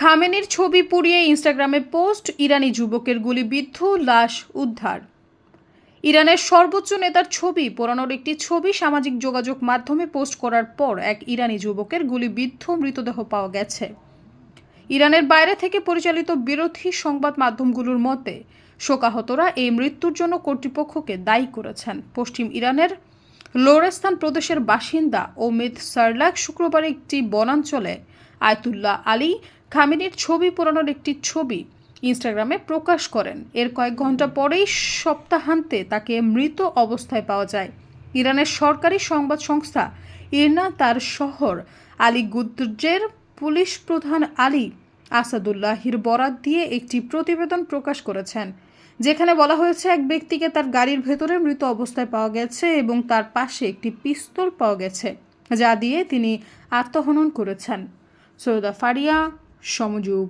খামেনির ছবি পুড়িয়ে ইনস্টাগ্রামে পোস্ট, ইরানি যুবকের গুলিবিদ্ধ লাশ উদ্ধার। ইরানের সর্বোচ্চ নেতার ছবি পোড়ানোর একটি ছবি সামাজিক যোগাযোগ মাধ্যমে পোস্ট করার পর এক ইরানি যুবকের গুলিবিদ্ধ মৃতদেহ পাওয়া গেছে। ইরানের বাইরে থেকে পরিচালিত বিরোধী সংবাদ মাধ্যমগুলোর মতে শোকাহতরা এই মৃত্যুর জন্য কর্তৃপক্ষকে দায়ী করেছেন। পশ্চিম ইরানের লোরেস্তান প্রদেশের বাসিন্দা ওমিদ সারলাক শুক্রবার একটি বনাঞ্চলে আয়াতুল্লাহ আলী খামেনির ছবি পোড়ানোর একটি ছবি ইনস্টাগ্রামে প্রকাশ করেন। এর কয়েক ঘন্টা পরেই সপ্তাহান্তে তাকে মৃত অবস্থায় পাওয়া যায়। ইরানের সরকারি সংবাদ সংস্থা ইরনা তার শহর আলীগুদ্রের পুলিশ প্রধান আলী আসাদুল্লাহির বরাত দিয়ে একটি প্রতিবেদন প্রকাশ করেছেন, যেখানে বলা হয়েছে এক ব্যক্তিকে তার গাড়ির ভেতরে মৃত অবস্থায় পাওয়া গেছে এবং তার পাশে একটি পিস্তল পাওয়া গেছে, যা দিয়ে তিনি আত্মহনন করেছেন। সৈয়দা ফারিয়া, সমযোগ।